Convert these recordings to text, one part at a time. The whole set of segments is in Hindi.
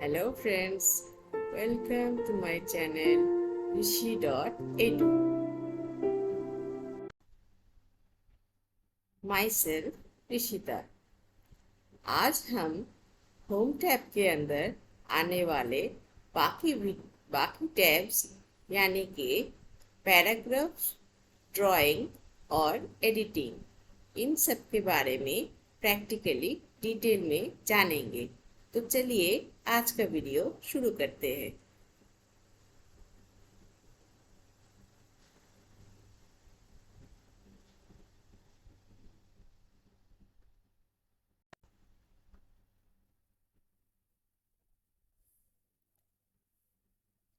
Hello friends, welcome to my channel rishi.edu. Myself Rishita. आज हम होम टैब के अंदर आने वाले बाकी टैब्स यानी कि पैराग्राफ, ड्राइंग और एडिटिंग इन सब के बारे में प्रैक्टिकली डिटेल में जानेंगे। तो चलिए आज का वीडियो शुरू करते हैं।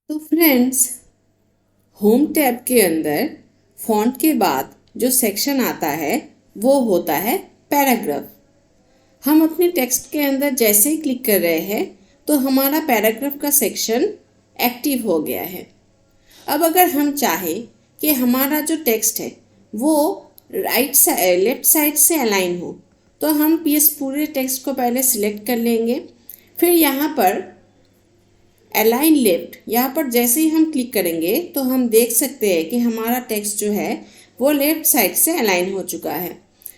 तो फ्रेंड्स, होम टैब के अंदर फॉन्ट के बाद जो सेक्शन आता है वो होता है पैराग्राफ। हम अपने टेक्स्ट के अंदर जैसे ही क्लिक कर रहे हैं तो हमारा पैराग्राफ का सेक्शन एक्टिव हो गया है। अब अगर हम चाहें कि हमारा जो टेक्स्ट है वो लेफ्ट साइड से अलाइन हो तो हम इस पूरे टेक्स्ट को पहले सिलेक्ट कर लेंगे। फिर यहाँ पर अलाइन लेफ्ट, यहाँ पर जैसे ही हम क्लिक करेंगे तो हम देख सकते हैं कि हमारा टेक्स्ट जो है वो लेफ्ट साइड से अलाइन हो चुका है।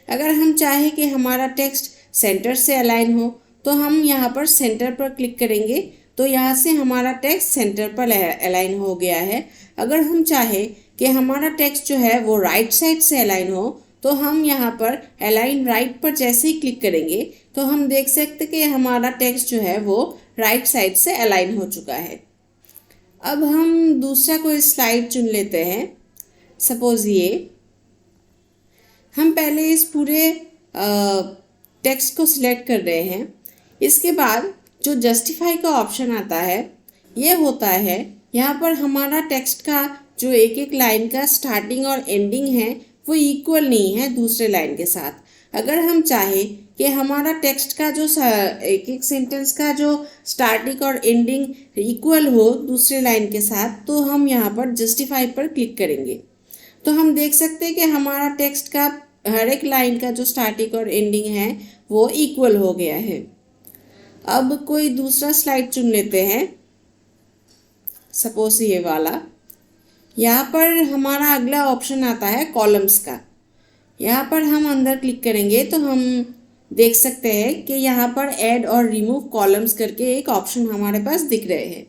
अगर हम चाहें कि हमारा टेक्स्ट सेंटर से अलाइन हो तो हम यहाँ पर सेंटर पर क्लिक करेंगे तो यहाँ से हमारा टेक्स्ट सेंटर पर अलाइन हो गया है। अगर हम चाहें कि हमारा टेक्स्ट जो है वो राइट साइड से अलाइन हो तो हम यहाँ पर अलाइन राइट पर जैसे ही क्लिक करेंगे तो हम देख सकते कि हमारा टेक्स्ट जो है वो राइट साइड से अलाइन हो चुका है। अब हम दूसरा कोई स्लाइड चुन लेते हैं। सपोज ये हम पहले इस पूरे टेक्स्ट को सिलेक्ट कर रहे हैं। इसके बाद जो जस्टिफाई का ऑप्शन आता है ये होता है, यहाँ पर हमारा टेक्स्ट का जो एक एक लाइन का स्टार्टिंग और एंडिंग है वो इक्वल नहीं है दूसरे लाइन के साथ। अगर हम चाहें कि हमारा टेक्स्ट का जो एक एक सेंटेंस का जो स्टार्टिंग और एंडिंग इक्वल हो दूसरे लाइन के साथ तो हम यहाँ पर जस्टिफाई पर क्लिक करेंगे तो हम देख सकते हैं कि हमारा टेक्स्ट का हर एक लाइन का जो स्टार्टिंग और एंडिंग है वो इक्वल हो गया है। अब कोई दूसरा स्लाइड चुन लेते हैं। सपोज ये वाला, यहाँ पर हमारा अगला ऑप्शन आता है कॉलम्स का। यहाँ पर हम अंदर क्लिक करेंगे तो हम देख सकते हैं कि यहाँ पर ऐड और रिमूव कॉलम्स करके एक ऑप्शन हमारे पास दिख रहे हैं।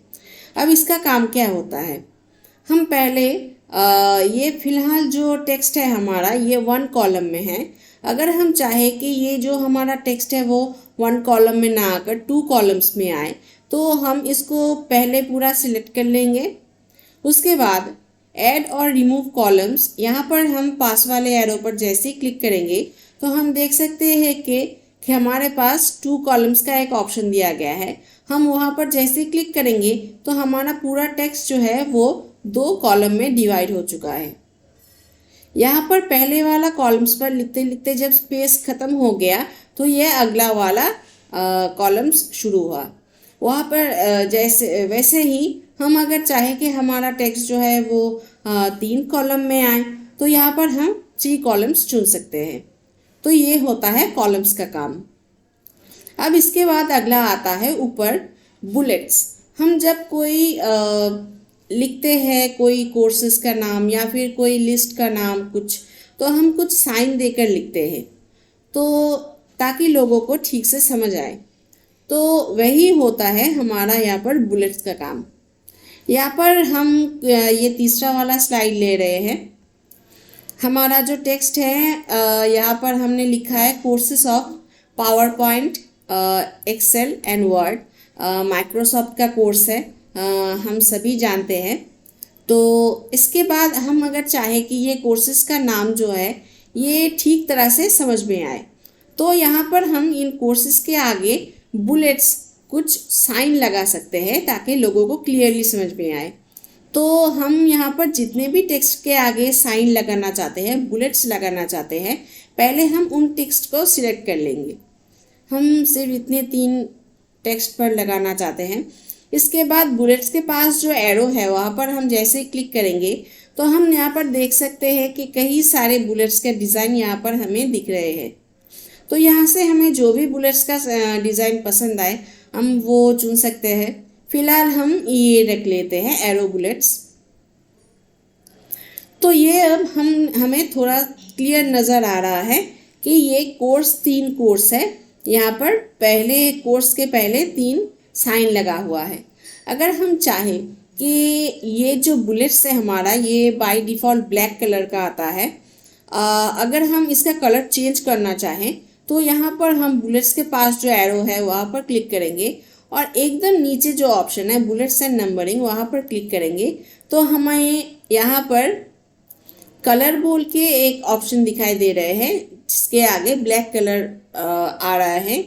अब इसका काम क्या होता है, हम पहले ये फिलहाल जो टेक्स्ट है हमारा ये 1 कॉलम में है। अगर हम चाहें कि ये जो हमारा टेक्स्ट है वो 1 कॉलम में ना आकर 2 कॉलम्स में आए तो हम इसको पहले पूरा सिलेक्ट कर लेंगे। उसके बाद ऐड और रिमूव कॉलम्स, यहाँ पर हम पास वाले एरो पर जैसे ही क्लिक करेंगे तो हम देख सकते हैं कि हमारे पास 2 कॉलम्स का एक ऑप्शन दिया गया है। हम वहाँ पर जैसे ही क्लिक करेंगे तो हमारा पूरा टेक्स्ट जो है वो 2 कॉलम में डिवाइड हो चुका है। यहाँ पर पहले वाला कॉलम्स पर लिखते लिखते जब स्पेस खत्म हो गया तो यह अगला वाला कॉलम्स शुरू हुआ। वहाँ पर जैसे वैसे ही हम अगर चाहें कि हमारा टेक्स्ट जो है वो 3 कॉलम में आए तो यहाँ पर हम 3 कॉलम्स चुन सकते हैं। तो ये होता है कॉलम्स का काम। अब इसके बाद अगला आता है ऊपर बुलेट्स। हम जब कोई लिखते हैं कोई कोर्सेज का नाम या फिर कोई लिस्ट का नाम कुछ, तो हम कुछ साइन देकर लिखते हैं तो ताकि लोगों को ठीक से समझ आए। तो वही होता है हमारा यहाँ पर बुलेट्स का काम। यहाँ पर हम ये तीसरा वाला स्लाइड ले रहे हैं। हमारा जो टेक्स्ट है यहाँ पर हमने लिखा है courses of PowerPoint, excel and word. Microsoft का कोर्स है, हम सभी जानते हैं। तो इसके बाद हम अगर चाहें कि ये कोर्सेज का नाम जो है ये ठीक तरह से समझ में आए तो यहाँ पर हम इन कोर्सेज के आगे बुलेट्स कुछ साइन लगा सकते हैं ताकि लोगों को क्लियरली समझ में आए। तो हम यहाँ पर जितने भी टेक्स्ट के आगे साइन लगाना चाहते हैं, बुलेट्स लगाना चाहते हैं, पहले हम उन टेक्स्ट को सिलेक्ट कर लेंगे। हम सिर्फ इतने 3 टेक्स्ट पर लगाना चाहते हैं। इसके बाद बुलेट्स के पास जो एरो है वहाँ पर हम जैसे क्लिक करेंगे तो हम यहाँ पर देख सकते हैं कि कई सारे बुलेट्स के डिज़ाइन यहाँ पर हमें दिख रहे हैं। तो यहाँ से हमें जो भी बुलेट्स का डिज़ाइन पसंद आए हम वो चुन सकते हैं। फिलहाल हम ये रख लेते हैं एरो बुलेट्स। तो ये अब हमें थोड़ा क्लियर नज़र आ रहा है कि ये कोर्स 3 कोर्स है। यहाँ पर पहले कोर्स के पहले 3 साइन लगा हुआ है। अगर हम चाहें कि ये जो बुलेट्स है हमारा, ये बाय डिफ़ॉल्ट ब्लैक कलर का आता है, अगर हम इसका कलर चेंज करना चाहें तो यहाँ पर हम बुलेट्स के पास जो एरो है वहाँ पर क्लिक करेंगे और एकदम नीचे जो ऑप्शन है बुलेट्स एंड नंबरिंग, वहाँ पर क्लिक करेंगे तो हमें यहाँ पर कलर बोल के एक ऑप्शन दिखाई दे रहे हैं जिसके आगे ब्लैक कलर आ रहा है।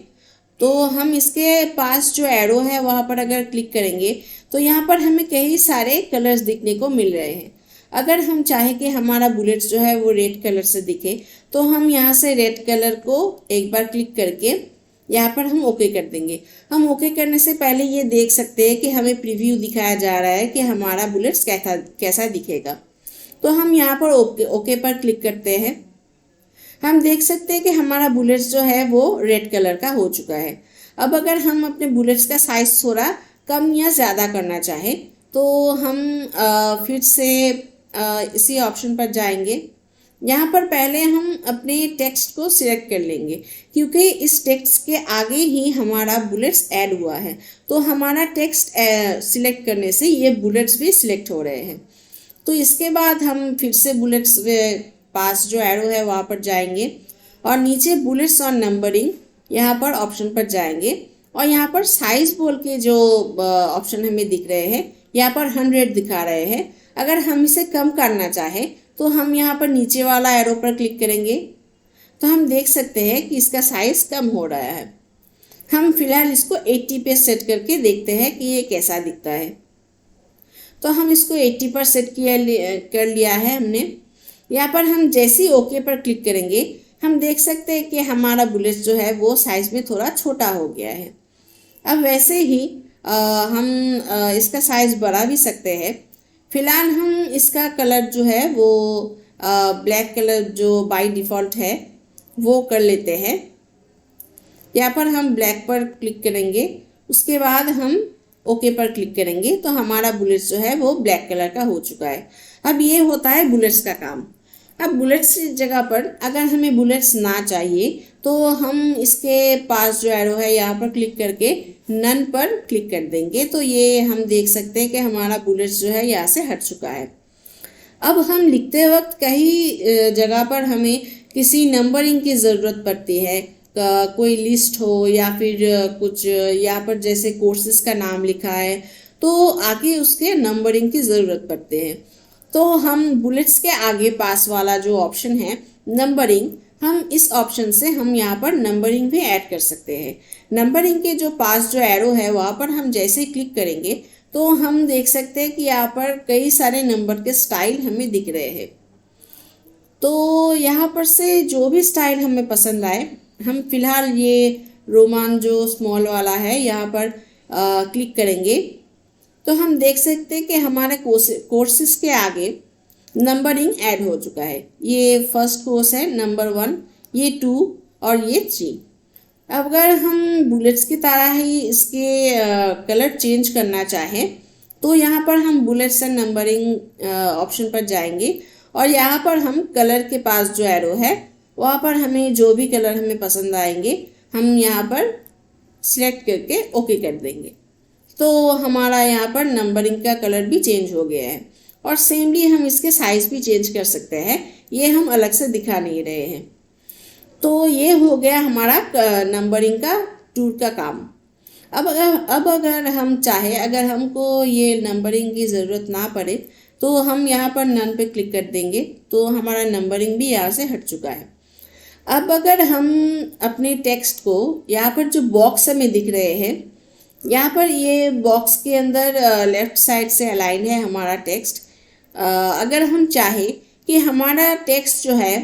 तो हम इसके पास जो एरो है वहाँ पर अगर क्लिक करेंगे तो यहाँ पर हमें कई सारे कलर्स दिखने को मिल रहे हैं। अगर हम चाहें कि हमारा बुलेट्स जो है वो रेड कलर से दिखे तो हम यहाँ से रेड कलर को एक बार क्लिक करके यहाँ पर हम ओके कर देंगे। हम ओके करने से पहले ये देख सकते हैं कि हमें प्रीव्यू दिखाया जा रहा है कि हमारा बुलेट्स कैसा दिखेगा। तो हम यहाँ पर ओके पर क्लिक करते हैं। हम देख सकते हैं कि हमारा बुलेट्स जो है वो रेड कलर का हो चुका है। अब अगर हम अपने बुलेट्स का साइज़ थोड़ा कम या ज़्यादा करना चाहें तो हम फिर से इसी ऑप्शन पर जाएंगे। यहाँ पर पहले हम अपने टेक्स्ट को सिलेक्ट कर लेंगे क्योंकि इस टेक्स्ट के आगे ही हमारा बुलेट्स ऐड हुआ है। तो हमारा टेक्स्ट सिलेक्ट करने से ये बुलेट्स भी सिलेक्ट हो रहे हैं। तो इसके बाद हम फिर से बुलेट्स पास जो एरो है वहाँ पर जाएंगे और नीचे बुलेट्स और नंबरिंग यहाँ पर ऑप्शन पर जाएंगे और यहाँ पर साइज़ बोल के जो ऑप्शन हमें दिख रहे हैं यहाँ पर 100 दिखा रहे हैं। अगर हम इसे कम करना चाहें तो हम यहाँ पर नीचे वाला एरो पर क्लिक करेंगे तो हम देख सकते हैं कि इसका साइज़ कम हो रहा है। हम फिलहाल इसको 80 पे सेट करके देखते हैं कि ये कैसा दिखता है। तो हम इसको 80 पर सेट कर लिया है हमने। यहाँ पर हम जैसे ही ओके पर क्लिक करेंगे हम देख सकते हैं कि हमारा बुलेट जो है वो साइज़ में थोड़ा छोटा हो गया है। अब वैसे ही हम इसका साइज़ बढ़ा भी सकते हैं। फिलहाल हम इसका कलर जो है वो ब्लैक कलर जो बाय डिफ़ॉल्ट है वो कर लेते हैं। यहाँ पर हम ब्लैक पर क्लिक करेंगे, उसके बाद हम ओके पर क्लिक करेंगे तो हमारा बुलेट्स जो है वो ब्लैक कलर का हो चुका है। अब ये होता है बुलेट्स का काम। अब बुलेट्स की जगह पर अगर हमें बुलेट्स ना चाहिए तो हम इसके पास जो एरो है यहाँ पर क्लिक करके नन पर क्लिक कर देंगे तो ये हम देख सकते हैं कि हमारा बुलेट्स जो है यहाँ से हट चुका है। अब हम लिखते वक्त कई जगह पर हमें किसी नंबरिंग की ज़रूरत पड़ती है, कोई लिस्ट हो या फिर कुछ यहाँ पर जैसे कोर्सेज का नाम लिखा है तो आगे उसके नंबरिंग की ज़रूरत पड़ते हैं। तो हम बुलेट्स के आगे पास वाला जो ऑप्शन है नंबरिंग, हम इस ऑप्शन से हम यहाँ पर नंबरिंग भी ऐड कर सकते हैं। नंबरिंग के जो पास जो एरो है वहाँ पर हम जैसे ही क्लिक करेंगे तो हम देख सकते हैं कि यहाँ पर कई सारे नंबर के स्टाइल हमें दिख रहे हैं। तो यहाँ पर से जो भी स्टाइल हमें पसंद आए, हम फिलहाल ये रोमान जो स्मॉल वाला है यहाँ पर क्लिक करेंगे तो हम देख सकते हैं कि हमारे कोर्सेज के आगे नंबरिंग ऐड हो चुका है। ये फर्स्ट कोर्स है नंबर 1, ये 2 और ये 3। अब अगर हम बुलेट्स की तरह ही इसके कलर चेंज करना चाहें तो यहाँ पर हम बुलेट्स एंड नंबरिंग ऑप्शन पर जाएंगे और यहाँ पर हम कलर के पास जो एरो है वहाँ पर हमें जो भी कलर हमें पसंद आएंगे हम यहाँ पर सिलेक्ट करके ओके कर देंगे तो हमारा यहाँ पर नंबरिंग का कलर भी चेंज हो गया है। और सेमली हम इसके साइज़ भी चेंज कर सकते हैं, ये हम अलग से दिखा नहीं रहे हैं। तो ये हो गया हमारा नंबरिंग का टूल का काम। अब अगर हम चाहे, अगर हमको ये नंबरिंग की ज़रूरत ना पड़े तो हम यहाँ पर नन पे क्लिक कर देंगे तो हमारा नंबरिंग भी यहाँ से हट चुका है। अब अगर हम अपने टेक्स्ट को यहाँ पर जो बॉक्स हमें दिख रहे हैं, यहाँ पर ये बॉक्स के अंदर लेफ़्ट साइड से अलाइन है हमारा टेक्स्ट। अगर हम चाहें कि हमारा टेक्स्ट जो है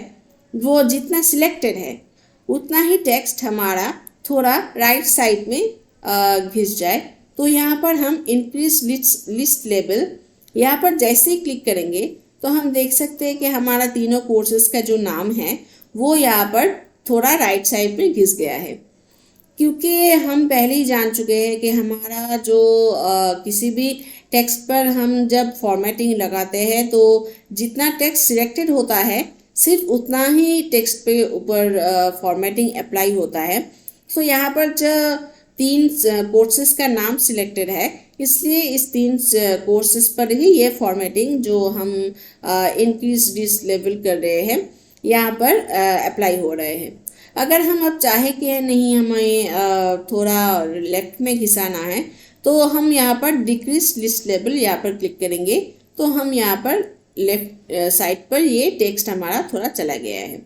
वो जितना सिलेक्टेड है उतना ही टेक्स्ट हमारा थोड़ा राइट साइड में घिस जाए तो यहाँ पर हम इंक्रीज लिस्ट लेवल यहाँ पर जैसे ही क्लिक करेंगे तो हम देख सकते हैं कि हमारा तीनों कोर्सेज का जो नाम है वो यहाँ पर थोड़ा राइट साइड में घिस गया है। क्योंकि हम पहले ही जान चुके हैं कि हमारा जो किसी भी टेक्स्ट पर हम जब फॉर्मेटिंग लगाते हैं तो जितना टेक्स्ट सिलेक्टेड होता है सिर्फ उतना ही टेक्स्ट पे ऊपर फॉर्मेटिंग अप्लाई होता है। तो यहाँ पर जो 3 कोर्सेज का नाम सिलेक्टेड है, इसलिए इस 3 कोर्सेज पर ही ये फॉर्मेटिंग जो हम इंक्रीज डिस लेवल कर रहे हैं यहाँ पर अप्लाई हो रहे हैं। अगर हम अब चाहे कि नहीं हमें थोड़ा लेफ्ट में घिसाना है तो हम यहाँ पर डिक्रीज लिस्ट लेवल यहाँ पर क्लिक करेंगे तो हम यहाँ पर लेफ्ट साइड पर ये टेक्स्ट हमारा थोड़ा चला गया है।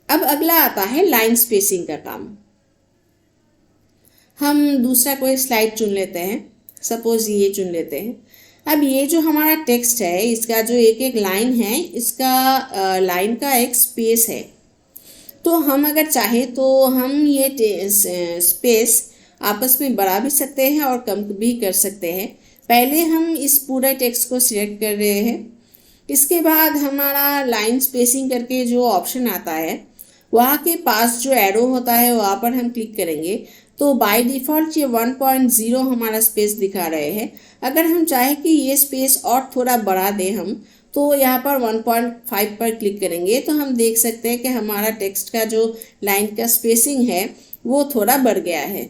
अब अगला आता है लाइन स्पेसिंग का काम। हम दूसरा कोई स्लाइड चुन लेते हैं, सपोज ये चुन लेते हैं। अब ये जो हमारा टेक्स्ट है इसका जो एक एक लाइन है, इसका लाइन का एक स्पेस है। तो हम अगर चाहे तो हम ये स्पेस आपस में बढ़ा भी सकते हैं और कम भी कर सकते हैं। पहले हम इस पूरे टेक्स्ट को सिलेक्ट कर रहे हैं, इसके बाद हमारा लाइन स्पेसिंग करके जो ऑप्शन आता है वहाँ के पास जो एरो होता है वहाँ पर हम क्लिक करेंगे तो बाय डिफ़ॉल्ट ये 1.0 हमारा स्पेस दिखा रहे हैं। अगर हम चाहे कि ये स्पेस और थोड़ा बढ़ा दें हम तो यहाँ पर 1.5 पर क्लिक करेंगे तो हम देख सकते हैं कि हमारा टेक्स्ट का जो लाइन का स्पेसिंग है वो थोड़ा बढ़ गया है।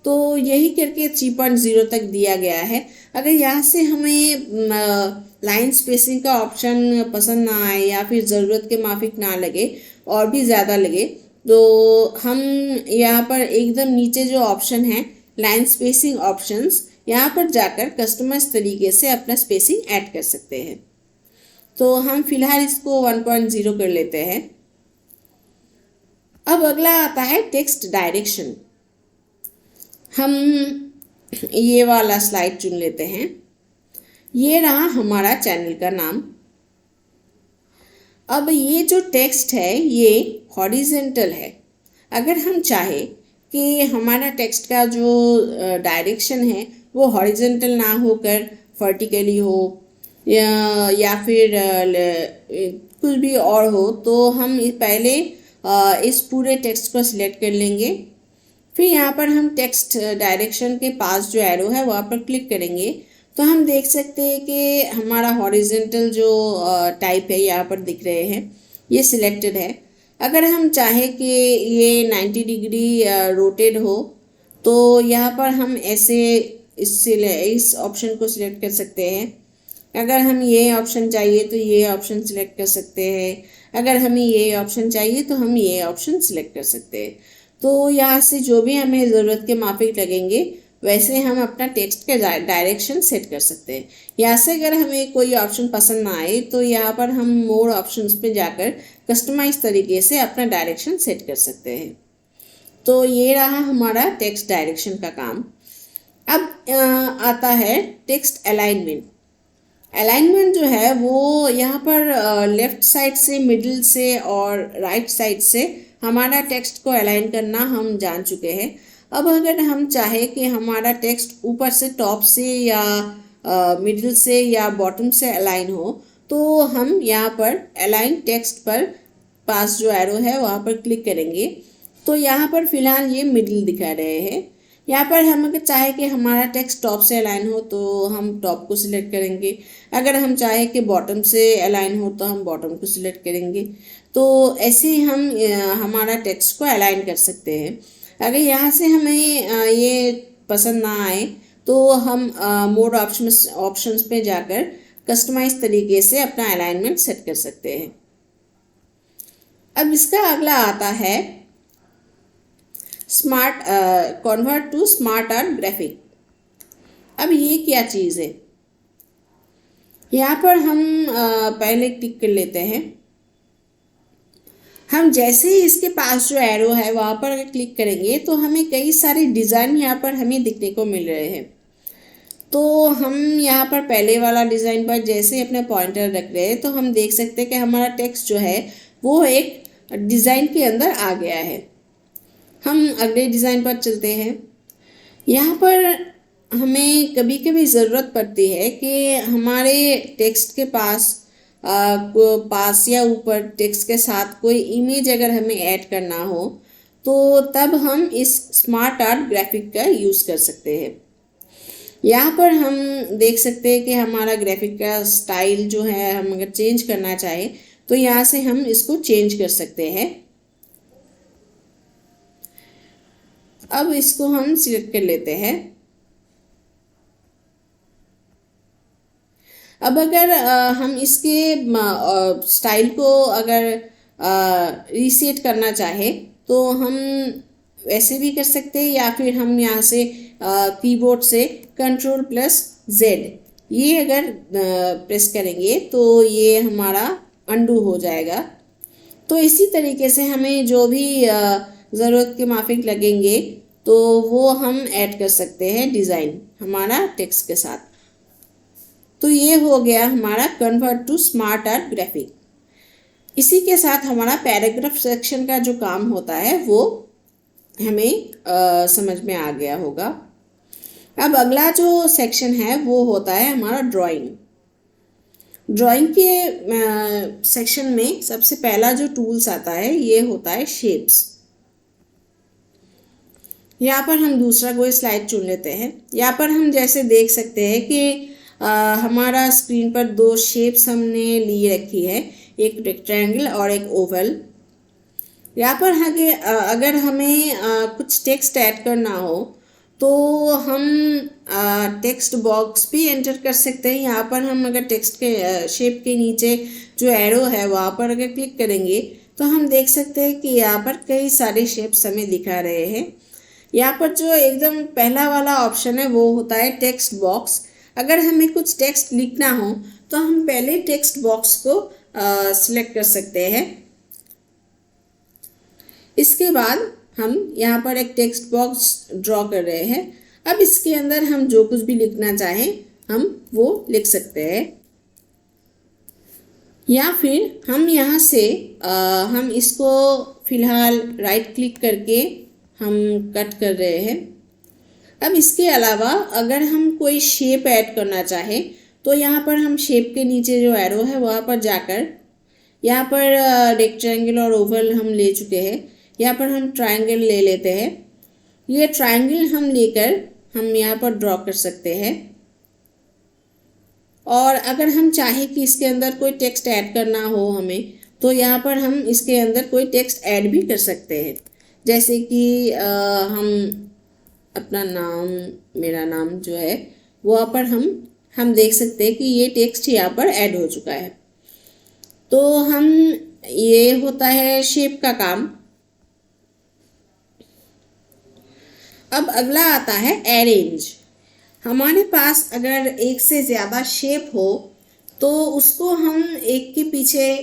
तो यही करके 3.0 तक दिया गया है। अगर यहाँ से हमें लाइन स्पेसिंग का ऑप्शन पसंद ना आए या फिर ज़रूरत के माफिक ना लगे और भी ज़्यादा लगे तो हम यहाँ पर एकदम नीचे जो ऑप्शन है लाइन स्पेसिंग ऑप्शंस, यहाँ पर जाकर कस्टमाइज तरीके से अपना स्पेसिंग ऐड कर सकते हैं। तो हम फिलहाल इसको 1.0 कर लेते हैं। अब अगला आता है टेक्स्ट डायरेक्शन। हम ये वाला स्लाइड चुन लेते हैं। ये रहा हमारा चैनल का नाम। अब ये जो टेक्स्ट है ये हॉरिजेंटल है। अगर हम चाहे कि हमारा टेक्स्ट का जो डायरेक्शन है वो हॉरिजेंटल ना होकर वर्टिकली हो या फिर कुछ भी और हो तो हम पहले इस पूरे टेक्स्ट को सिलेक्ट कर लेंगे। फिर यहाँ पर हम टेक्स्ट डायरेक्शन के पास जो एरो है वहाँ पर क्लिक करेंगे तो हम देख सकते हैं कि हमारा हॉरिजेंटल जो टाइप है यहाँ पर दिख रहे हैं, ये सिलेक्टेड है। अगर हम चाहे कि ये 90 डिग्री रोटेट हो तो यहाँ पर हम ऐसे इस ऑप्शन को सिलेक्ट कर सकते हैं। अगर हम ये ऑप्शन चाहिए तो ये ऑप्शन सिलेक्ट कर सकते हैं। अगर हमें ये ऑप्शन चाहिए तो हम ये ऑप्शन सिलेक्ट कर सकते हैं। तो यहाँ से जो भी हमें ज़रूरत के माफिक लगेंगे वैसे हम अपना टेक्स्ट का डायरेक्शन सेट कर सकते हैं। यहाँ से अगर हमें कोई ऑप्शन पसंद ना आए तो यहाँ पर हम मोर ऑप्शंस पे जाकर कस्टमाइज तरीके से अपना डायरेक्शन सेट कर सकते हैं। तो ये रहा हमारा टेक्स्ट डायरेक्शन का काम। अब आता है टेक्स्ट अलाइनमेंट। अलाइनमेंट जो है वो यहाँ पर लेफ़्ट साइड से, मिडिल से और राइट साइड से हमारा टेक्स्ट को अलाइन करना हम जान चुके हैं। अब अगर हम चाहे कि हमारा टेक्स्ट ऊपर से टॉप से या मिडिल से या बॉटम से अलाइन हो तो हम यहाँ पर अलाइन टेक्स्ट पर पास जो एरो है वहाँ पर क्लिक करेंगे तो यहाँ पर फिलहाल ये मिडिल दिखा रहे हैं। यहाँ पर हम अगर चाहे कि हमारा टेक्स्ट टॉप से अलाइन हो तो हम टॉप को सिलेक्ट करेंगे। अगर हम चाहे कि बॉटम से अलाइन हो तो हम बॉटम को सिलेक्ट करेंगे। तो ऐसे ही हम हमारा टेक्स्ट को अलाइन कर सकते हैं। अगर यहाँ से हमें ये पसंद ना आए तो हम मोर ऑप्शंस पे जाकर कस्टमाइज तरीके से अपना अलाइनमेंट सेट कर सकते हैं। अब इसका अगला आता है smart convert to SmartArt graphic. अब ये क्या चीज़ है, यहाँ पर हम पहले क्लिक कर लेते हैं। हम जैसे ही इसके पास जो एरो है वहाँ पर अगर क्लिक करेंगे तो हमें कई सारे डिज़ाइन यहाँ पर हमें दिखने को मिल रहे हैं। तो हम यहाँ पर पहले वाला डिज़ाइन पर जैसे अपने पॉइंटर रख रहे हैं तो हम देख सकते हैं कि हमारा टेक्स्ट जो है वो एक डिज़ाइन के अंदर आ गया है। हम अगले डिज़ाइन पर चलते हैं। यहाँ पर हमें कभी कभी ज़रूरत पड़ती है कि हमारे टेक्स्ट के पास या ऊपर टेक्स्ट के साथ कोई इमेज अगर हमें ऐड करना हो तो तब हम इस स्मार्ट आर्ट ग्राफिक का यूज़ कर सकते हैं। यहाँ पर हम देख सकते हैं कि हमारा ग्राफिक का स्टाइल जो है, हम अगर चेंज करना चाहें तो यहाँ से हम इसको चेंज कर सकते हैं। अब इसको हम सिलेक्ट कर लेते हैं। अब अगर हम इसके स्टाइल को अगर रीसेट करना चाहे तो हम वैसे भी कर सकते हैं, या फिर हम यहाँ से कीबोर्ड से Ctrl+Z ये अगर प्रेस करेंगे तो ये हमारा अंडू हो जाएगा। तो इसी तरीके से हमें जो भी ज़रूरत के माफिक लगेंगे तो वो हम ऐड कर सकते हैं डिज़ाइन हमारा टेक्स्ट के साथ। तो ये हो गया हमारा convert to SmartArt graphic. इसी के साथ हमारा पैराग्राफ सेक्शन का जो काम होता है वो हमें समझ में आ गया होगा। अब अगला जो सेक्शन है वो होता है हमारा ड्राइंग। ड्राइंग के सेक्शन में सबसे पहला जो टूल्स आता है ये होता है शेप्स। यहाँ पर हम दूसरा कोई स्लाइड चुन लेते हैं। यहाँ पर हम जैसे देख सकते हैं कि हमारा स्क्रीन पर दो शेप्स हमने ली रखी है, एक रेक्टेंगल और एक ओवल। यहाँ पर अगर हमें कुछ टेक्स्ट ऐड करना हो तो हम टेक्स्ट बॉक्स भी एंटर कर सकते हैं। यहाँ पर हम अगर टेक्स्ट के शेप के नीचे जो एरो है वहाँ पर अगर क्लिक करेंगे तो हम देख सकते हैं कि यहाँ पर कई सारे शेप्स हमें दिखा रहे हैं। यहाँ पर जो एकदम पहला वाला ऑप्शन है वो होता है टेक्स्ट बॉक्स। अगर हमें कुछ टेक्स्ट लिखना हो तो हम पहले टेक्स्ट बॉक्स को सिलेक्ट कर सकते हैं। इसके बाद हम यहाँ पर एक टेक्स्ट बॉक्स ड्रॉ कर रहे हैं। अब इसके अंदर हम जो कुछ भी लिखना चाहें हम वो लिख सकते हैं, या फिर हम यहाँ से हम इसको फिलहाल राइट क्लिक करके हम कट कर रहे हैं। अब इसके अलावा अगर हम कोई शेप ऐड करना चाहें तो यहाँ पर हम शेप के नीचे जो एरो है वहाँ पर जाकर यहाँ पर रेक्टेंगल और ओवल हम ले चुके हैं। यहाँ पर हम ट्रायंगल ले लेते हैं। ये ट्रायंगल हम लेकर हम यहाँ पर ड्रॉ कर सकते हैं। और अगर हम चाहें कि इसके अंदर कोई टेक्स्ट ऐड करना हो हमें तो यहाँ पर हम इसके अंदर कोई टेक्स्ट ऐड भी कर सकते हैं। जैसे कि हम अपना नाम, मेरा नाम जो है वहाँ पर हम देख सकते हैं कि ये टेक्स्ट यहाँ पर ऐड हो चुका है। तो हम ये होता है शेप का काम। अब अगला आता है अरेंज। हमारे पास अगर एक से ज़्यादा शेप हो तो उसको हम एक के पीछे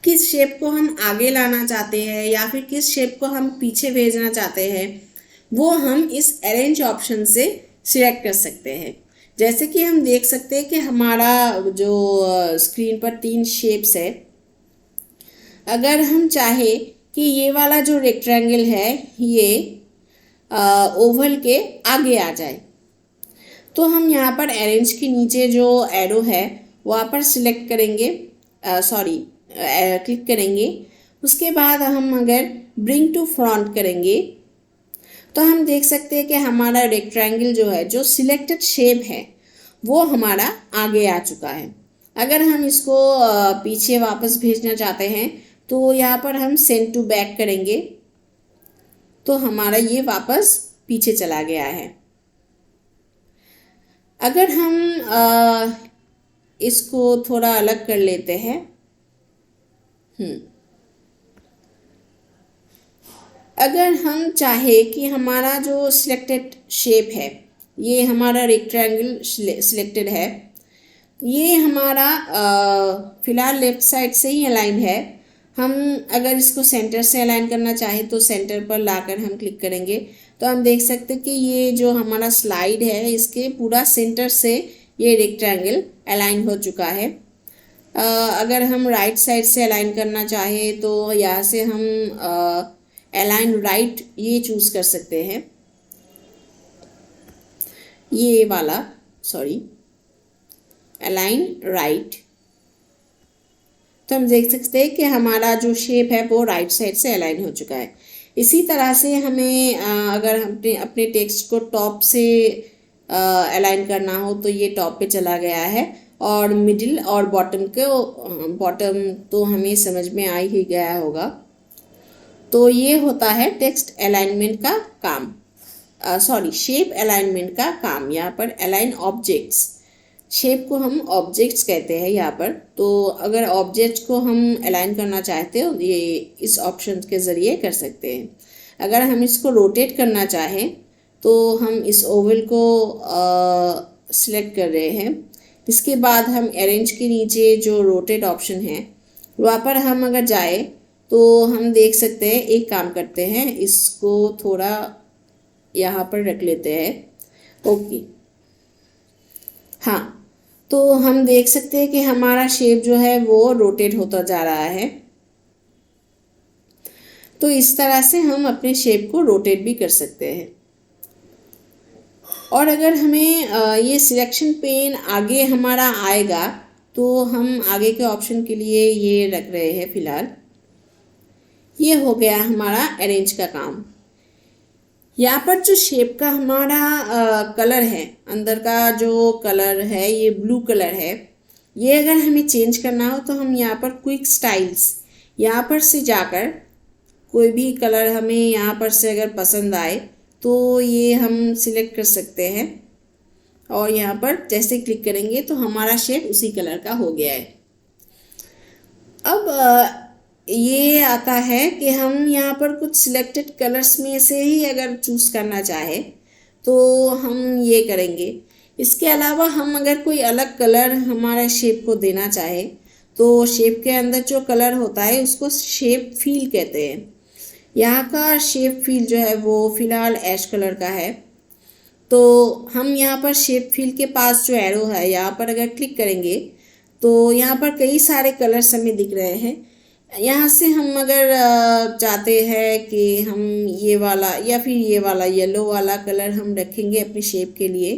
किस शेप को हम आगे लाना चाहते हैं या फिर किस शेप को हम पीछे भेजना चाहते हैं वो हम इस अरेंज ऑप्शन से सिलेक्ट कर सकते हैं। जैसे कि हम देख सकते हैं कि हमारा जो स्क्रीन पर 3 शेप्स है, अगर हम चाहे कि ये वाला जो रेक्टेंगल है ये ओवल के आगे आ जाए तो हम यहाँ पर अरेंज के नीचे जो एरो है वहाँ पर सिलेक्ट करेंगे, क्लिक करेंगे। उसके बाद हम अगर ब्रिंग टू फ्रंट करेंगे तो हम देख सकते हैं कि हमारा रेक्टेंगल जो है, जो सिलेक्टेड शेप है वो हमारा आगे आ चुका है। अगर हम इसको पीछे वापस भेजना चाहते हैं तो यहाँ पर हम सेंड टू बैक करेंगे तो हमारा ये वापस पीछे चला गया है। अगर हम इसको थोड़ा अलग कर लेते हैं, अगर हम चाहे कि हमारा जो सिलेक्टेड शेप है, ये हमारा रेक्टेंगल सिलेक्टेड है, ये हमारा फिलहाल लेफ्ट साइड से ही अलाइन है। हम अगर इसको सेंटर से अलाइन करना चाहें तो सेंटर पर लाकर हम क्लिक करेंगे तो हम देख सकते हैं कि ये जो हमारा स्लाइड है इसके पूरा सेंटर से ये रेक्टेंगल अलाइन हो चुका है। अगर हम राइट साइड से अलाइन करना चाहें तो यहाँ से हम अलाइन राइट ये चूज़ कर सकते हैं, ये वाला, अलाइन राइट। तो हम देख सकते हैं कि हमारा जो शेप है वो राइट साइड से अलाइन हो चुका है। इसी तरह से हमें अगर अपने अपने टेक्स्ट को टॉप से अलाइन करना हो तो ये टॉप पे चला गया है, और मिडिल और बॉटम तो हमें समझ में आ ही गया होगा। तो ये होता है टेक्स्ट अलाइनमेंट का काम, शेप अलाइनमेंट का काम। यहाँ पर अलाइन ऑब्जेक्ट्स, शेप को हम ऑब्जेक्ट्स कहते हैं यहाँ पर। तो अगर ऑब्जेक्ट्स को हम अलाइन करना चाहते हो ये इस ऑप्शन के ज़रिए कर सकते हैं। अगर हम इसको रोटेट करना चाहें तो हम इस ओवल को सिलेक्ट कर रहे हैं। इसके बाद हम अरेंज के नीचे जो रोटेट ऑप्शन है वहाँ पर हम अगर जाए तो हम देख सकते हैं, एक काम करते हैं, इसको थोड़ा यहाँ पर रख लेते हैं। ओके, हाँ, तो हम देख सकते हैं कि हमारा शेप जो है वो रोटेट होता जा रहा है। तो इस तरह से हम अपने शेप को रोटेट भी कर सकते हैं। और अगर हमें ये सिलेक्शन पेन आगे हमारा आएगा तो हम आगे के ऑप्शन के लिए ये रख रहे हैं फिलहाल। ये हो गया हमारा अरेंज का काम। यहाँ पर जो शेप का हमारा कलर है, अंदर का जो कलर है ये ब्लू कलर है। ये अगर हमें चेंज करना हो तो हम यहाँ पर क्विक स्टाइल्स, यहाँ पर से जाकर कोई भी कलर हमें यहाँ पर से अगर पसंद आए तो ये हम सिलेक्ट कर सकते हैं, और यहाँ पर जैसे क्लिक करेंगे तो हमारा शेप उसी कलर का हो गया है। अब ये आता है कि हम यहाँ पर कुछ सिलेक्टेड कलर्स में से ही अगर चूज़ करना चाहे तो हम ये करेंगे। इसके अलावा हम अगर कोई अलग कलर हमारा शेप को देना चाहे तो शेप के अंदर जो कलर होता है उसको शेप फील कहते हैं। यहाँ का शेप फील जो है वो फ़िलहाल ऐश कलर का है। तो हम यहाँ पर शेप फील के पास जो एरो है यहाँ पर अगर क्लिक करेंगे तो यहाँ पर कई सारे कलर्स हमें दिख रहे हैं। यहाँ से हम अगर चाहते हैं कि हम ये वाला या फिर ये वाला येलो वाला कलर हम रखेंगे अपनी शेप के लिए,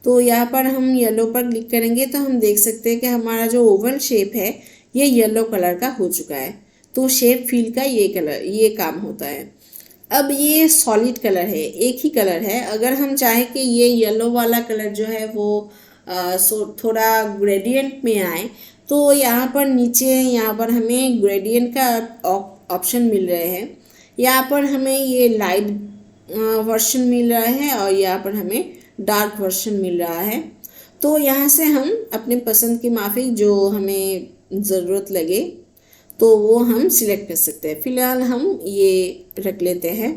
तो यहाँ पर हम येलो पर क्लिक करेंगे तो हम देख सकते हैं कि हमारा जो ओवल शेप है ये येलो कलर का हो चुका है। तो शेप फील का ये काम होता है। अब ये सॉलिड कलर है, एक ही कलर है। अगर हम चाहें कि ये येलो वाला कलर जो है वो थोड़ा ग्रेडियंट में आए तो यहाँ पर नीचे यहाँ पर हमें ग्रेडियंट का ऑप्शन मिल रहे हैं। यहाँ पर हमें ये लाइट वर्जन मिल रहा है और यहाँ पर हमें डार्क वर्जन मिल रहा है। तो यहाँ से हम अपने पसंद की माफिक जो हमें ज़रूरत लगे तो वो हम सिलेक्ट कर सकते हैं। फिलहाल हम ये रख लेते हैं।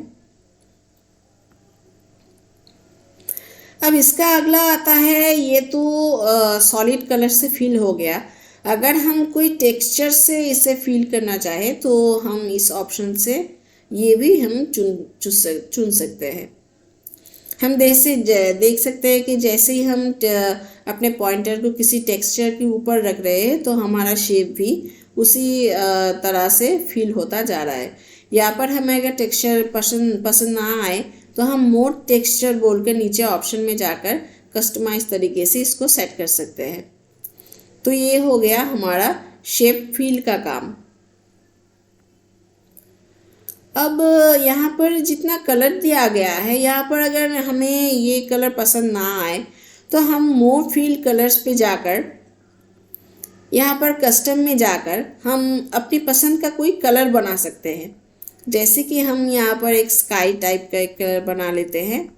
अब इसका अगला आता है, ये तो सॉलिड कलर से फिल हो गया। अगर हम कोई टेक्सचर से इसे फिल करना चाहें तो हम इस ऑप्शन से ये भी हम चुन सकते हैं। हम देख सकते हैं कि जैसे ही हम अपने पॉइंटर को किसी टेक्सचर के ऊपर रख रहे हैं तो हमारा शेप भी उसी तरह से फील होता जा रहा है। यहाँ पर हमें अगर टेक्सचर पसंद ना आए तो हम मोड टेक्सचर बोलकर नीचे ऑप्शन में जाकर कस्टमाइज तरीके से इसको सेट कर सकते हैं। तो ये हो गया हमारा शेप फील का काम। अब यहाँ पर जितना कलर दिया गया है, यहाँ पर अगर हमें ये कलर पसंद ना आए तो हम मोर फील कलर्स पे जाकर यहाँ पर कस्टम में जाकर हम अपनी पसंद का कोई कलर बना सकते हैं। जैसे कि हम यहाँ पर एक स्काई टाइप का एक कलर बना लेते हैं,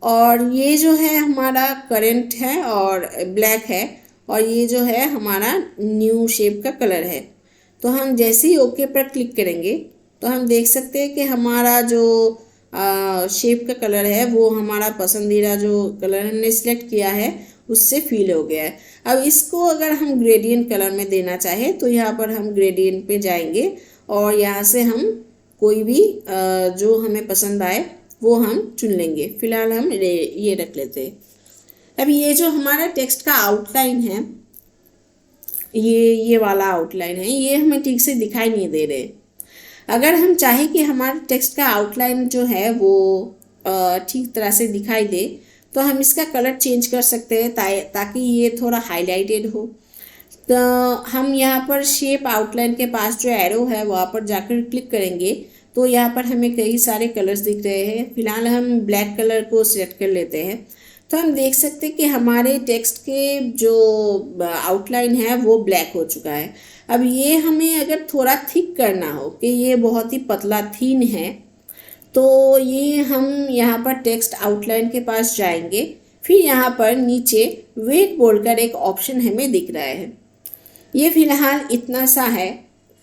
और ये जो है हमारा करंट है और ब्लैक है, और ये जो है हमारा न्यू शेप का कलर है। तो हम जैसे ही ओके पर क्लिक करेंगे तो हम देख सकते हैं कि हमारा जो शेप का कलर है वो हमारा पसंदीदा जो कलर हमने सिलेक्ट किया है उससे फील हो गया है। अब इसको अगर हम ग्रेडियंट कलर में देना चाहें तो यहाँ पर हम ग्रेडियंट पे जाएंगे और यहाँ से हम कोई भी जो हमें पसंद आए वो हम चुन लेंगे। फिलहाल हम ये रख लेते हैं। अब ये जो हमारा टेक्स्ट का आउटलाइन है, ये वाला आउटलाइन है, ये हमें ठीक से दिखाई नहीं दे रहे। अगर हम चाहें कि हमारे टेक्स्ट का आउटलाइन जो है वो ठीक तरह से दिखाई दे तो हम इसका कलर चेंज कर सकते हैं ताकि ये थोड़ा हाईलाइटेड हो। तो हम यहाँ पर शेप आउटलाइन के पास जो एरो है वहाँ पर जाकर क्लिक करेंगे तो यहाँ पर हमें कई सारे कलर्स दिख रहे हैं। फिलहाल हम ब्लैक कलर को सिलेक्ट कर लेते हैं। तो हम देख सकते हैं कि हमारे टेक्स्ट के जो आउटलाइन है वो ब्लैक हो चुका है। अब ये हमें अगर थोड़ा थिक करना हो कि ये बहुत ही पतला थीन है, तो ये हम यहाँ पर टेक्स्ट आउटलाइन के पास जाएंगे। फिर यहाँ पर नीचे वेट बोलकर एक ऑप्शन हमें दिख रहा है। ये फिलहाल इतना सा है,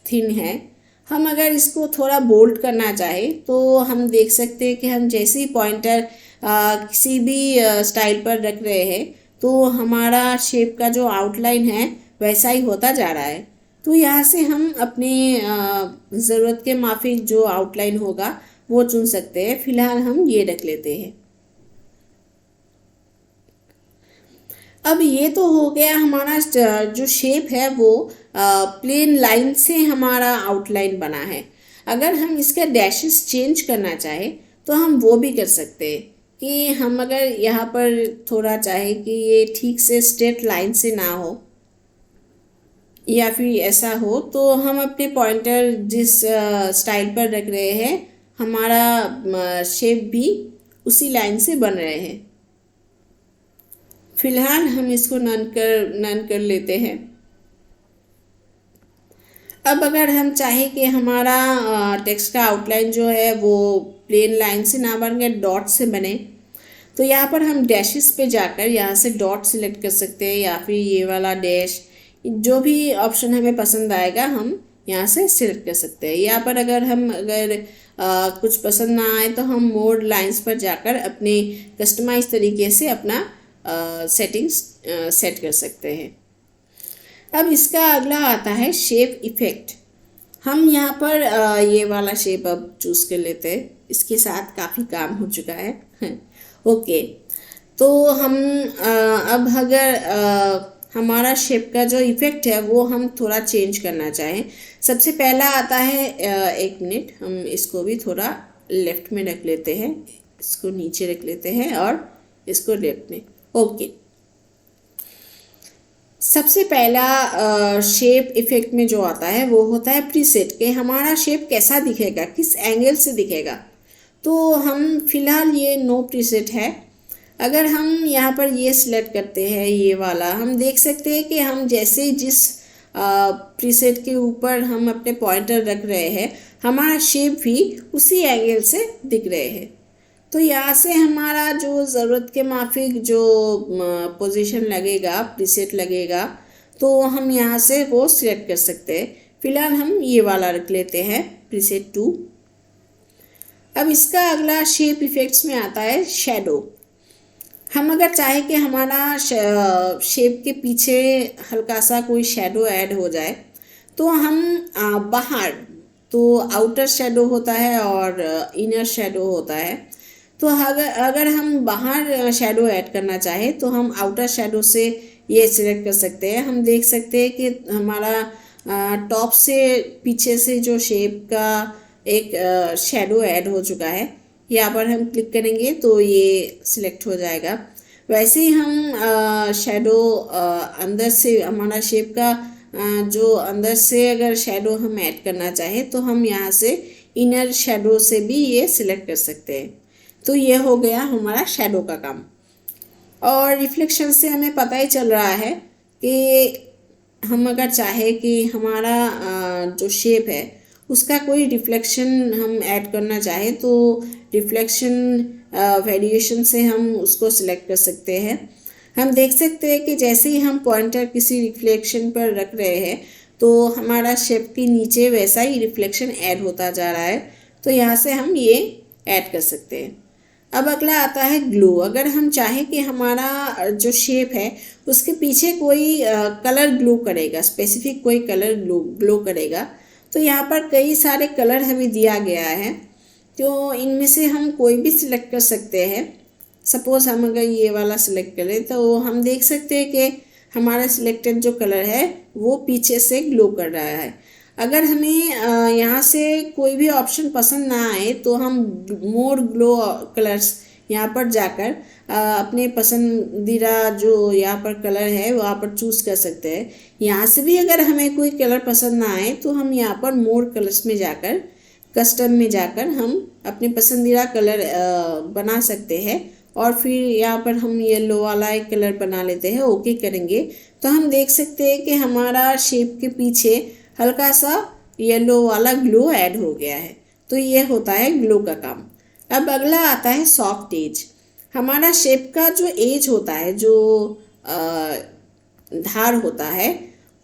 थिन है। हम अगर इसको थोड़ा बोल्ड करना चाहे तो हम देख सकते हैं कि हम जैसे ही पॉइंटर किसी भी स्टाइल पर रख रहे हैं तो हमारा शेप का जो आउटलाइन है वैसा ही होता जा रहा है। तो यहाँ से हम अपने ज़रूरत के माफिक जो आउटलाइन होगा वो चुन सकते हैं। फिलहाल हम ये रख लेते हैं। अब ये तो हो गया हमारा जो शेप है वो प्लेन लाइन से हमारा आउटलाइन बना है। अगर हम इसका डैशेस चेंज करना चाहे तो हम वो भी कर सकते हैं कि हम अगर यहाँ पर थोड़ा चाहे कि ये ठीक से स्ट्रेट लाइन से ना हो या फिर ऐसा हो, तो हम अपने पॉइंटर जिस स्टाइल पर रख रहे हैं हमारा शेप भी उसी लाइन से बन रहे हैं। फिलहाल हम इसको नन कर लेते हैं। अब अगर हम चाहें कि हमारा टेक्स्ट का आउटलाइन जो है वो प्लेन लाइन से ना बन के डॉट से बने, तो यहाँ पर हम डैशेस पे जाकर यहाँ से डॉट सिलेक्ट कर सकते हैं या फिर ये वाला डैश, जो भी ऑप्शन हमें पसंद आएगा हम यहाँ से सिलेक्ट कर सकते हैं। यहाँ पर अगर कुछ पसंद ना आए तो हम मोर लाइंस पर जाकर अपने कस्टमाइज तरीके से अपना सेटिंग्स सेट कर सकते हैं। अब इसका अगला आता है शेप इफ़ेक्ट। हम यहाँ पर ये वाला शेप अब चूज़ कर लेते हैं। इसके साथ काफ़ी काम हो चुका है। ओके, तो हम अब अगर हमारा शेप का जो इफ़ेक्ट है वो हम थोड़ा चेंज करना चाहें, सबसे पहला आता है एक मिनट, हम इसको भी थोड़ा लेफ़्ट में रख लेते हैं, इसको नीचे रख लेते हैं और इसको लेफ़्ट में। ओके, सबसे पहला शेप इफ़ेक्ट में जो आता है वो होता है प्रीसेट, कि हमारा शेप कैसा दिखेगा, किस एंगल से दिखेगा। तो हम फिलहाल ये नो प्रीसेट है। अगर हम यहाँ पर ये सिलेक्ट करते हैं ये वाला, हम देख सकते हैं कि हम जैसे जिस प्रीसेट के ऊपर हम अपने पॉइंटर रख रहे हैं हमारा शेप भी उसी एंगल से दिख रहे हैं। तो यहाँ से हमारा जो ज़रूरत के माफिक जो पोजीशन लगेगा, प्रीसेट लगेगा, तो हम यहाँ से वो सिलेक्ट कर सकते हैं। फिलहाल हम ये वाला रख लेते हैं, प्रीसेट 2। अब इसका अगला शेप इफ़ेक्ट्स में आता है शैडो। हम अगर चाहे कि हमारा शेप के पीछे हल्का सा कोई शैडो ऐड हो जाए, तो हम बाहर, तो आउटर शैडो होता है और इनर शैडो होता है। तो अगर हम बाहर शैडो ऐड करना चाहे तो हम आउटर शैडो से ये सिलेक्ट कर सकते हैं। हम देख सकते हैं कि हमारा टॉप से पीछे से जो शेप का एक शैडो ऐड हो चुका है। यहाँ पर हम क्लिक करेंगे तो ये सिलेक्ट हो जाएगा। वैसे ही हम शैडो अंदर से, हमारा शेप का जो अंदर से अगर शैडो हम ऐड करना चाहें तो हम यहाँ से इनर शैडो से भी ये सिलेक्ट कर सकते हैं। तो ये हो गया हमारा शैडो का काम। और रिफ्लेक्शन से हमें पता ही चल रहा है कि हम अगर चाहे कि हमारा जो शेप है उसका कोई रिफ्लेक्शन हम ऐड करना चाहे तो रिफ्लेक्शन वेरिएशन से हम उसको सिलेक्ट कर सकते हैं। हम देख सकते हैं कि जैसे ही हम पॉइंटर किसी रिफ्लेक्शन पर रख रहे हैं तो हमारा शेप के नीचे वैसा ही रिफ्लेक्शन ऐड होता जा रहा है। तो यहाँ से हम ये ऐड कर सकते हैं। अब अगला आता है ग्लो। अगर हम चाहें कि हमारा जो शेप है उसके पीछे कोई कलर ग्लो करेगा, स्पेसिफिक कोई कलर ग्लो करेगा, तो यहाँ पर कई सारे कलर हमें दिया गया है। तो इनमें से हम कोई भी सिलेक्ट कर सकते हैं। सपोज़ हम अगर ये वाला सिलेक्ट करें तो हम देख सकते हैं कि हमारा सिलेक्टेड जो कलर है वो पीछे से ग्लो कर रहा है। अगर हमें यहाँ से कोई भी ऑप्शन पसंद ना आए तो हम मोर ग्लो कलर्स यहाँ पर जाकर अपने पसंदीदा जो यहाँ पर कलर है वहाँ पर चूज़ कर सकते हैं। यहाँ से भी अगर हमें कोई कलर पसंद ना आए तो हम यहाँ पर मोर कलर्स में जाकर कस्टम में जाकर हम अपने पसंदीदा कलर बना सकते हैं। और फिर यहाँ पर हम येलो वाला एक कलर बना लेते हैं, ओके करेंगे तो हम देख सकते हैं कि हमारा शेप के पीछे हल्का सा येलो वाला ग्लो ऐड हो गया है। तो ये होता है ग्लो का काम। अब अगला आता है सॉफ्ट एज। हमारा शेप का जो एज होता है, जो धार होता है,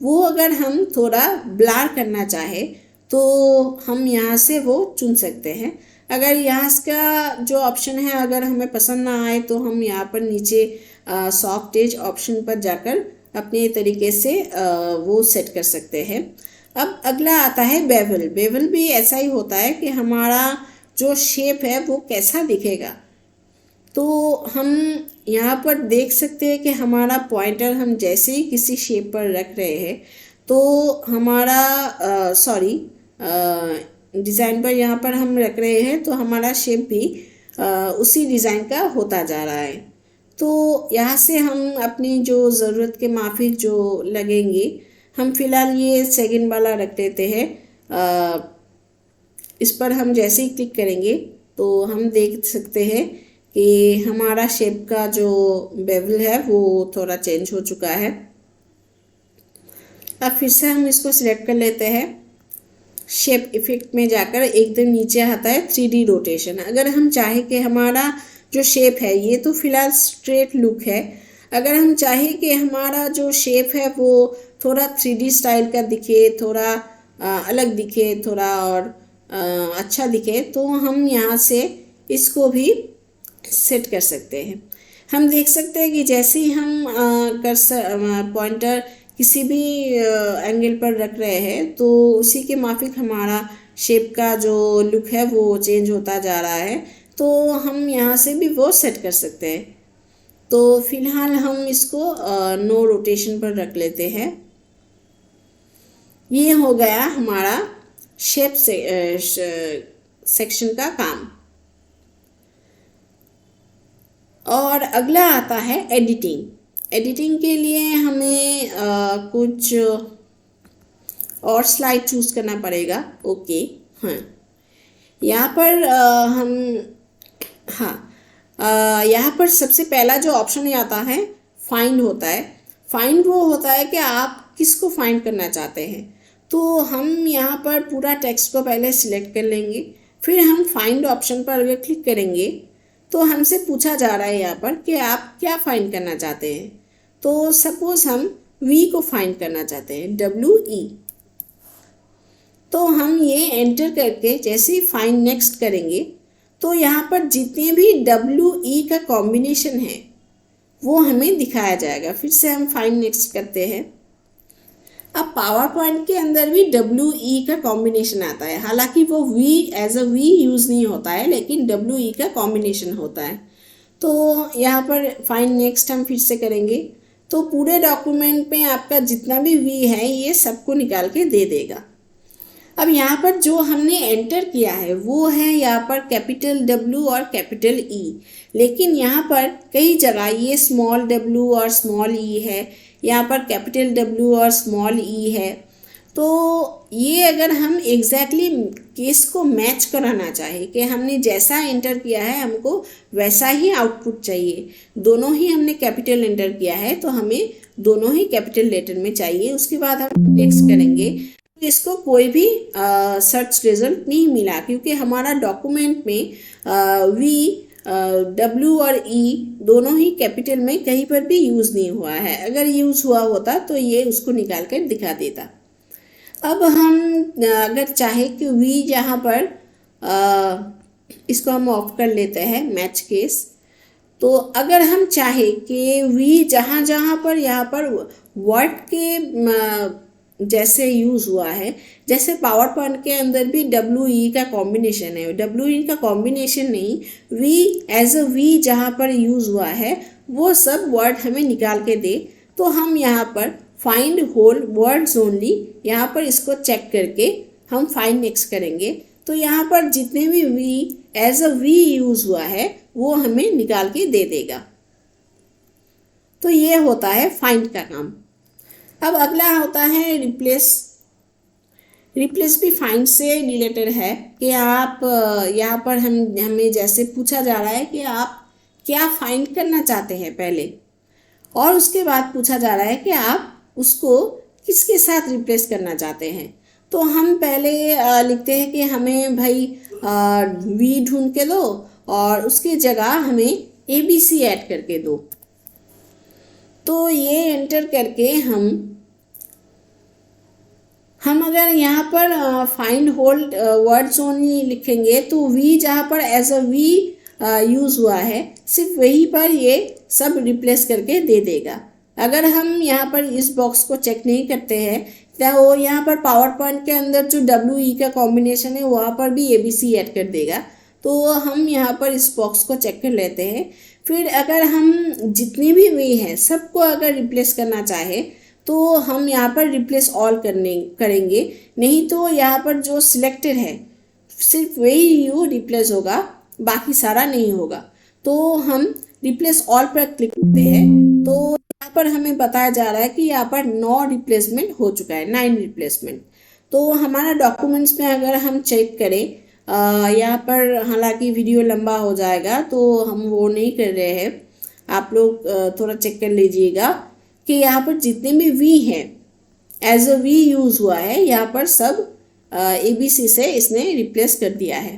वो अगर हम थोड़ा ब्लर करना चाहे तो हम यहाँ से वो चुन सकते हैं। अगर यहाँ का जो ऑप्शन है अगर हमें पसंद ना आए तो हम यहाँ पर नीचे सॉफ्ट एज ऑप्शन पर जाकर अपने तरीके से वो सेट कर सकते हैं। अब अगला आता है बेवल। बेवल भी ऐसा ही होता है कि हमारा जो शेप है वो कैसा दिखेगा। तो हम यहाँ पर देख सकते हैं कि हमारा पॉइंटर हम जैसे ही किसी शेप पर रख रहे हैं तो हमारा डिज़ाइन पर यहाँ पर हम रख रहे हैं तो हमारा शेप भी उसी डिज़ाइन का होता जा रहा है। तो यहाँ से हम अपनी जो ज़रूरत के माफिक जो लगेंगे, हम फिलहाल ये सेकंड वाला रख देते हैं। इस पर हम जैसे ही क्लिक करेंगे तो हम देख सकते हैं कि हमारा शेप का जो बेवल है वो थोड़ा चेंज हो चुका है। अब फिर से हम इसको सिलेक्ट कर लेते हैं। शेप इफेक्ट में जाकर एकदम नीचे आता है 3D रोटेशन। अगर हम चाहें कि हमारा जो शेप है, ये तो फिलहाल स्ट्रेट लुक है, अगर हम चाहें कि हमारा जो शेप है वो थोड़ा 3D स्टाइल का दिखे, थोड़ा अलग दिखे, थोड़ा और अच्छा दिखे, तो हम यहाँ से इसको भी सेट कर सकते हैं। हम देख सकते हैं कि जैसे ही हम पॉइंटर किसी भी एंगल पर रख रहे हैं तो उसी के माफिक हमारा शेप का जो लुक है वो चेंज होता जा रहा है। तो हम यहाँ से भी वो सेट कर सकते हैं। तो फिलहाल हम इसको नो रोटेशन पर रख लेते हैं। ये हो गया हमारा शेप से सेक्शन का काम। और अगला आता है एडिटिंग। एडिटिंग के लिए हमें कुछ और स्लाइड चूज़ करना पड़ेगा। ओके, हाँ, यहाँ पर यहाँ पर सबसे पहला जो ऑप्शन आता है फाइंड होता है। फाइंड वो होता है कि आप किसको फाइंड करना चाहते हैं। तो हम यहाँ पर पूरा टेक्स्ट को पहले सिलेक्ट कर लेंगे, फिर हम फाइंड ऑप्शन पर अगर क्लिक करेंगे तो हमसे पूछा जा रहा है यहाँ पर कि आप क्या फाइंड करना चाहते हैं। तो सपोज हम वी को फाइंड करना चाहते हैं, WE। तो हम ये एंटर करके जैसे ही फाइंड नेक्स्ट करेंगे तो यहाँ पर जितने भी WE का कॉम्बिनेशन है वो हमें दिखाया जाएगा। फिर से हम फाइंड नेक्स्ट करते हैं। अब पावर पॉइंट के अंदर भी WE का कॉम्बिनेशन आता है, हालांकि वो V as a V use नहीं होता है, लेकिन WE का कॉम्बिनेशन होता है। तो यहाँ पर फाइंड नेक्स्ट हम फिर से करेंगे तो पूरे डॉक्यूमेंट में आपका जितना भी V है ये सबको निकाल के दे देगा। अब यहाँ पर जो हमने एंटर किया है वो है यहाँ पर कैपिटल W और कैपिटल E, लेकिन यहाँ पर कई जगह ये स्मॉल w और स्मॉल e है, यहाँ पर कैपिटल W और स्मॉल e है। तो ये अगर हम एग्जैक्टली केस को मैच कराना चाहे कि हमने जैसा एंटर किया है हमको वैसा ही आउटपुट चाहिए, दोनों ही हमने कैपिटल एंटर किया है तो हमें दोनों ही कैपिटल लेटर में चाहिए, उसके बाद हम टेक्स्ट करेंगे तो इसको कोई भी सर्च रिजल्ट नहीं मिला, क्योंकि हमारा डॉक्यूमेंट में W और E दोनों ही कैपिटल में कहीं पर भी यूज़ नहीं हुआ है। अगर यूज़ हुआ होता तो ये उसको निकाल कर दिखा देता। अब हम अगर चाहे कि V यहाँ पर इसको हम ऑफ कर लेते हैं मैच केस। तो अगर हम चाहे कि V जहाँ जहाँ पर यहाँ पर वर्ड के जैसे यूज़ हुआ है, जैसे पावर पॉइंट के अंदर भी WE का कॉम्बिनेशन है, WE का कॉम्बिनेशन नहीं, V एज अ V जहाँ पर यूज़ हुआ है वो सब वर्ड हमें निकाल के दे, तो हम यहाँ पर फाइंड होल वर्ड्स ओनली यहाँ पर इसको चेक करके हम फाइंड नेक्स्ट करेंगे। तो यहाँ पर जितने भी V as a V use हुआ है वो हमें निकाल के दे देगा। तो ये होता है फाइंड का काम। अब अगला होता है रिप्लेस। रिप्लेस भी फाइंड से रिलेटेड है कि आप यहाँ पर हमें जैसे पूछा जा रहा है कि आप क्या फाइंड करना चाहते हैं पहले, और उसके बाद पूछा जा रहा है कि आप उसको किसके साथ रिप्लेस करना चाहते हैं। तो हम पहले लिखते हैं कि हमें भाई वी ढूंढ के दो और उसकी जगह हमें ABC ऐड करके दो। तो ये एंटर करके हम अगर यहाँ पर फाइंड होल्ड वर्ड्स ओनली लिखेंगे तो वी जहाँ पर एज अ वी यूज़ हुआ है सिर्फ वहीं पर ये सब रिप्लेस करके दे देगा। अगर हम यहाँ पर इस बॉक्स को चेक नहीं करते हैं तो यहाँ पर पावर पॉइंट के अंदर जो WE का कॉम्बिनेशन है वहाँ पर भी ABC ऐड कर देगा। तो हम यहाँ पर इस बॉक्स को चेक कर लेते हैं। फिर अगर हम जितनी भी वे हैं सबको अगर रिप्लेस करना चाहे तो हम यहाँ पर रिप्लेस ऑल करेंगे, नहीं तो यहाँ पर जो सिलेक्टेड है सिर्फ वही यू रिप्लेस होगा, बाकी सारा नहीं होगा। तो हम रिप्लेस ऑल पर क्लिक करते हैं तो यहाँ पर हमें बताया जा रहा है कि यहाँ पर 9 रिप्लेसमेंट हो चुका है, 9 रिप्लेसमेंट। तो हमारा डॉक्यूमेंट्स में अगर हम चेक करें, यहाँ पर हालांकि वीडियो लंबा हो जाएगा तो हम वो नहीं कर रहे हैं, आप लोग थोड़ा चेक कर लीजिएगा कि यहाँ पर जितने भी वी हैं एज अ वी यूज़ हुआ है यहाँ पर सब ABC से इसने रिप्लेस कर दिया है।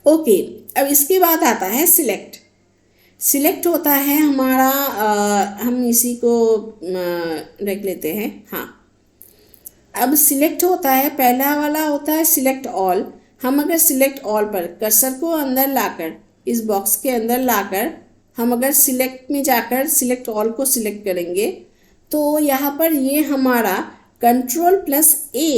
ओके, अब इसके बाद आता है सिलेक्ट। सिलेक्ट होता है हमारा हम इसी को रख लेते हैं। हाँ, अब सिलेक्ट होता है, पहला वाला होता है सिलेक्ट ऑल। हम अगर सिलेक्ट ऑल पर कर्सर को अंदर लाकर इस बॉक्स के अंदर लाकर हम अगर सिलेक्ट में जाकर सिलेक्ट ऑल को सिलेक्ट करेंगे तो यहाँ पर ये हमारा Ctrl+A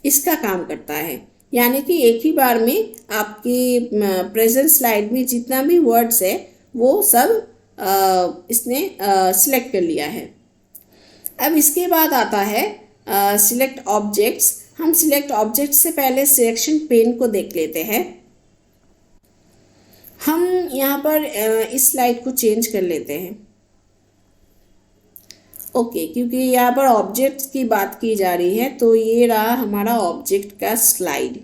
इसका काम करता है, यानी कि एक ही बार में आपकी प्रेजेंट स्लाइड में जितना भी वर्ड्स है वो सब इसने सिलेक्ट कर लिया है। अब इसके बाद आता है सिलेक्ट ऑब्जेक्ट्स। हम सिलेक्ट ऑब्जेक्ट से पहले सिलेक्शन पेन को देख लेते हैं। हम यहाँ पर इस स्लाइड को चेंज कर लेते हैं। ओके, क्योंकि यहाँ पर ऑब्जेक्ट्स की बात की जा रही है तो ये रहा हमारा ऑब्जेक्ट का स्लाइड।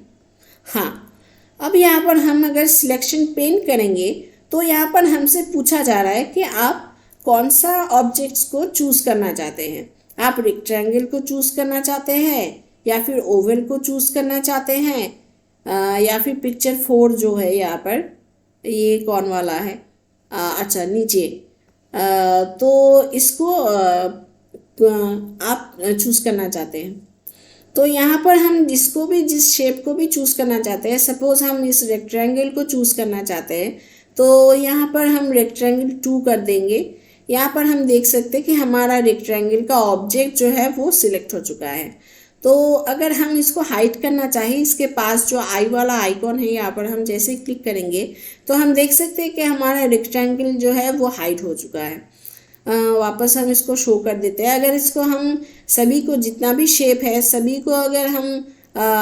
हाँ, अब यहाँ पर हम अगर सिलेक्शन पेन करेंगे तो यहाँ पर हमसे पूछा जा रहा है कि आप कौन सा ऑब्जेक्ट्स को चूज़ करना चाहते हैं। आप रेक्टेंगल को चूज़ करना चाहते हैं या फिर ओवल को चूज़ करना चाहते हैं या फिर पिक्चर 4 जो है यहाँ पर ये कौन वाला है, अच्छा नीचे, तो इसको आप चूज़ करना चाहते हैं। तो यहाँ पर हम जिसको भी जिस शेप को भी चूज़ करना चाहते हैं, सपोज़ हम इस रेक्टेंगल को चूज़ करना चाहते हैं तो यहाँ पर हम रेक्टेंगल 2 कर देंगे। यहाँ पर हम देख सकते हैं कि हमारा रेक्टेंगल का ऑब्जेक्ट जो है वो सिलेक्ट हो चुका है। तो अगर हम इसको हाइड करना चाहें, इसके पास जो आई वाला आइकॉन है यहाँ पर हम जैसे क्लिक करेंगे तो हम देख सकते हैं कि हमारा रेक्टेंगल जो है वो हाइड हो चुका है। वापस हम इसको शो कर देते हैं। अगर इसको हम सभी को जितना भी शेप है सभी को अगर हम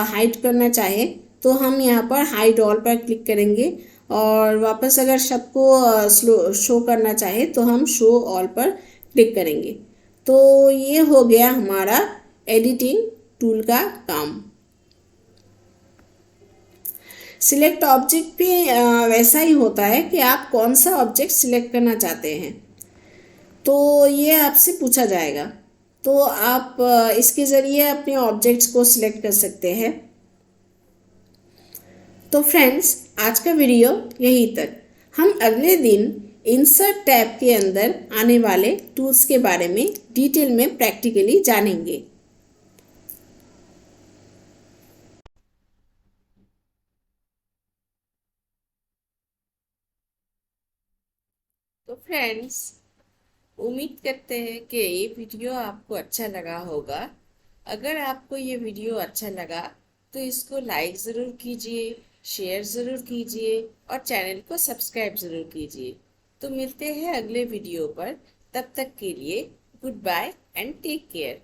हाइड करना चाहें तो हम यहाँ पर हाइड ऑल पर क्लिक करेंगे और वापस अगर सबको शो करना चाहे तो हम शो ऑल पर क्लिक करेंगे। तो ये हो गया हमारा एडिटिंग टूल का काम। सिलेक्ट ऑब्जेक्ट भी वैसा ही होता है कि आप कौन सा ऑब्जेक्ट सिलेक्ट करना चाहते हैं, तो ये आपसे पूछा जाएगा। तो आप इसके ज़रिए अपने ऑब्जेक्ट्स को सिलेक्ट कर सकते हैं। तो फ्रेंड्स, आज का वीडियो यहीं तक। हम अगले दिन इंसर्ट टैब के अंदर आने वाले टूल्स के बारे में डिटेल में प्रैक्टिकली जानेंगे। तो फ्रेंड्स, उम्मीद करते हैं कि ये वीडियो आपको अच्छा लगा होगा। अगर आपको ये वीडियो अच्छा लगा तो इसको लाइक ज़रूर कीजिए, शेयर ज़रूर कीजिए और चैनल को सब्सक्राइब ज़रूर कीजिए। तो मिलते हैं अगले वीडियो पर, तब तक के लिए goodbye and take care.